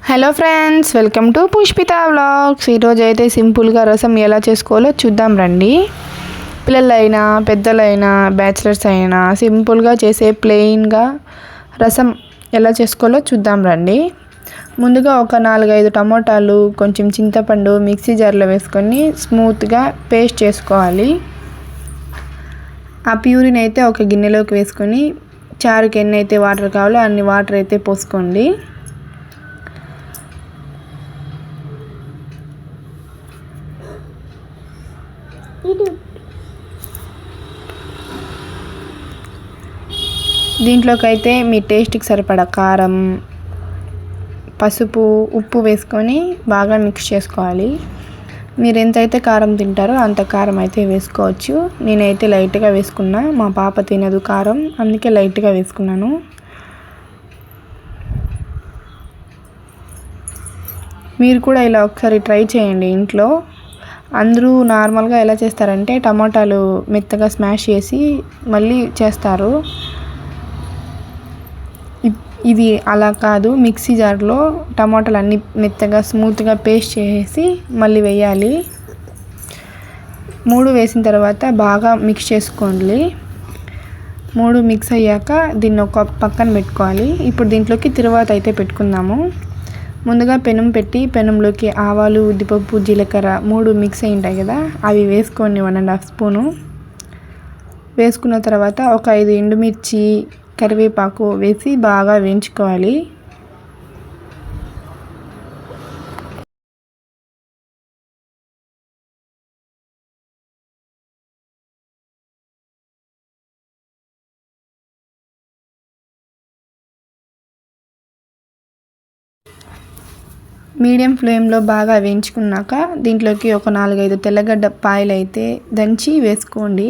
Hello friends, welcome to Pushpita vlogs. ఈరోజు అయితే సింపుల్గా రసం ఎలా చేసుకోవాలో చూద్దాం రండి. పిల్లలైనా పెద్దలైనా బ్యాచిలర్స్ అయినా సింపుల్గా చేసే ప్లెయిన్గా రసం ఎలా చేసుకోవాలో చూద్దాం రండి. ముందుగా ఒక 4-5 టమోటాలు, కొంచెం చింతపండు మిక్సీ జార్లో వేసుకొని స్మూత్గా పేస్ట్ చేసుకోవాలి. ఆ ప్యూరిని అయితే ఒక గిన్నెలోకి వేసుకొని చారుకి ఎన్ని అయితే వాటర్ కావాలో అన్ని వాటర్ అయితే పోసుకోండి. దీంట్లోకి అయితే మీ టేస్ట్కి సరిపడా కారం, పసుపు, ఉప్పు వేసుకొని బాగా మిక్స్ చేసుకోవాలి. మీరు ఎంతైతే కారం తింటారో అంత కారం అయితే వేసుకోవచ్చు. నేనైతే లైట్గా వేసుకున్నా, మా పాప తినదు కారం, అందుకే లైట్గా వేసుకున్నాను. మీరు కూడా ఇలా ఒకసారి ట్రై చేయండి ఇంట్లో. అందరూ నార్మల్గా ఎలా చేస్తారంటే టమాటాలు మెత్తగా స్మాష్ చేసి మళ్ళీ చేస్తారు. ఇది అలా కాదు, మిక్సీ జార్లో టమాటాలు అన్నీ మెత్తగా స్మూత్గా పేస్ట్ చేసి మళ్ళీ వేయాలి. 3 వేసిన తర్వాత బాగా మిక్స్ చేసుకోండి. 3 మిక్స్ అయ్యాక దీన్ని ఒక పక్కన పెట్టుకోవాలి. ఇప్పుడు దీంట్లోకి తిరువాత అయితే పెట్టుకుందాము. ముందుగా పెనం పెట్టి పెనంలోకి ఆవాలు, ఉద్దిపప్పు, జీలకర్ర 3 మిక్స్ అయి ఉంటాయి కదా, అవి వేసుకొని 1.5 స్పూను వేసుకున్న తర్వాత ఒక 5 ఎండుమిర్చి, కరివేపాకు వేసి బాగా వేయించుకోవాలి. మీడియం ఫ్లేమ్లో బాగా వేయించుకున్నాక దీంట్లోకి ఒక 4-5 తెల్లగడ్డ పాయలు అయితే దంచి వేసుకోండి.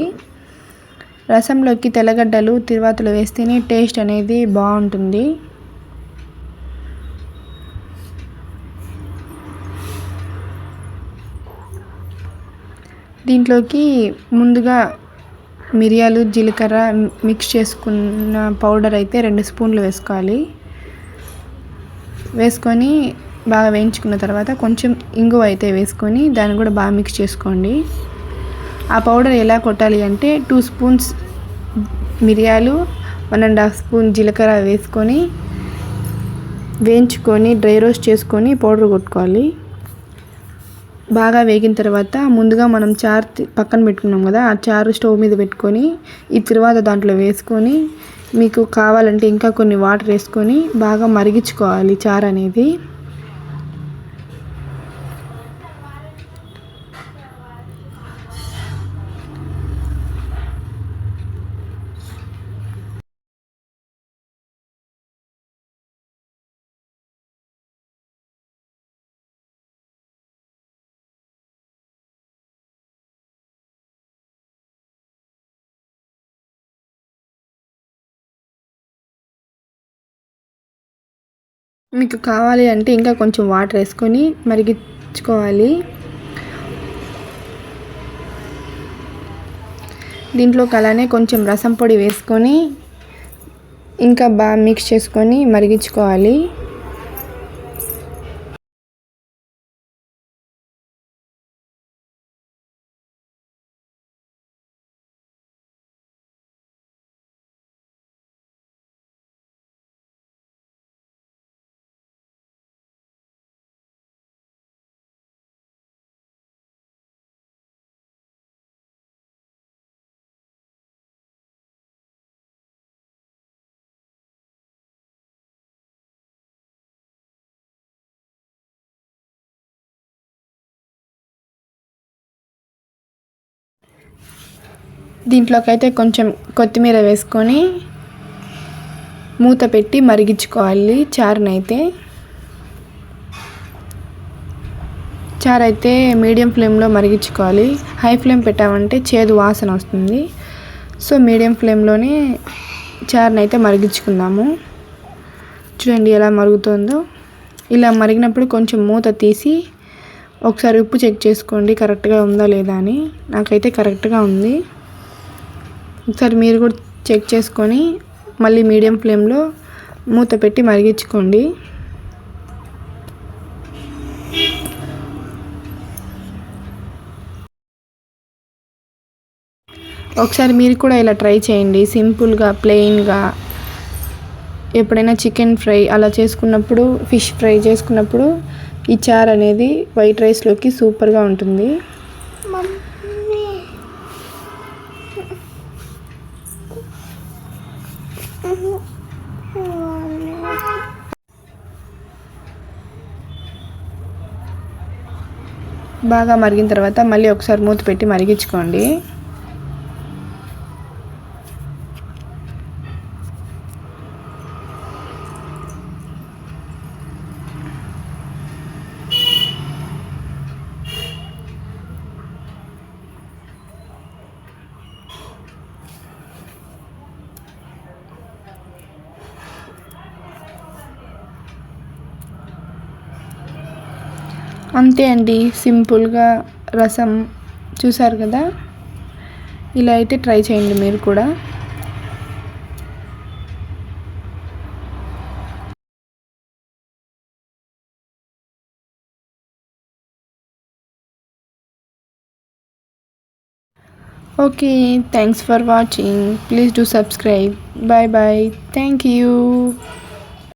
రసంలోకి తెల్లగడ్డలు తిరువాతలో వేస్తేనే టేస్ట్ అనేది బాగుంటుంది. దీంట్లోకి ముందుగా మిరియాలు, జీలకర్ర మిక్స్ చేసుకున్న పౌడర్ అయితే 2 స్పూన్లు వేసుకోవాలి. వేసుకొని బాగా వేయించుకున్న తర్వాత కొంచెం ఇంగువ అయితే వేసుకొని దాన్ని కూడా బాగా మిక్స్ చేసుకోండి. ఆ పౌడర్ ఎలా కొట్టాలి అంటే 2 స్పూన్స్ మిరియాలు, 1.5 స్పూన్ జీలకర్ర వేసుకొని వేయించుకొని డ్రై రోస్ట్ చేసుకొని పౌడర్ కొట్టుకోవాలి. బాగా వేగిన తర్వాత ముందుగా మనం చారు పక్కన పెట్టుకున్నాం కదా, ఆ చారు స్టవ్ మీద పెట్టుకొని ఈ తర్వాత దాంట్లో వేసుకొని మీకు కావాలంటే ఇంకా కొన్ని వాటర్ వేసుకొని బాగా మరిగించుకోవాలి చారు అనేది. మీకు కావాలి అంటే ఇంకా కొంచెం వాటర్ వేసుకొని మరిగించుకోవాలి. దీంట్లోకి అలానే కొంచెం రసం పొడి వేసుకొని ఇంకా బాగా మిక్స్ చేసుకొని మరిగించుకోవాలి. దీంట్లోకి అయితే కొంచెం కొత్తిమీర వేసుకొని మూత పెట్టి మరిగించుకోవాలి చారునైతే. చారు అయితే మీడియం ఫ్లేమ్లో మరిగించుకోవాలి. హై ఫ్లేమ్ పెట్టామంటే చేదు వాసన వస్తుంది. సో మీడియం ఫ్లేమ్లోనే చారుని అయితే మరిగించుకుందాము. చూడండి ఎలా మరుగుతుందో. ఇలా మరిగినప్పుడు కొంచెం మూత తీసి ఒకసారి ఉప్పు చెక్ చేసుకోండి కరెక్ట్గా ఉందా లేదా అని. నాకైతే కరెక్ట్గా ఉంది. ఒకసారి మీరు కూడా చెక్ చేసుకొని మళ్ళీ మీడియం ఫ్లేమ్లో మూత పెట్టి మరిగించుకోండి. ఒకసారి మీరు కూడా ఇలా ట్రై చేయండి. సింపుల్గా ప్లెయిన్గా ఎప్పుడైనా చికెన్ ఫ్రై అలా చేసుకున్నప్పుడు, ఫిష్ ఫ్రై చేసుకున్నప్పుడు ఈ చారు అనేది వైట్ రైస్లోకి సూపర్గా ఉంటుంది. బాగా మరిగిన తర్వాత మళ్ళీ ఒకసారి మూత పెట్టి మరిగించుకోండి. అంతే అండి, సింపుల్గా రసం చూసారు కదా. ఇలా అయితే ట్రై చేయండి మీరు కూడా. Okay, thanks for watching. Please do subscribe. Bye bye. Thank you.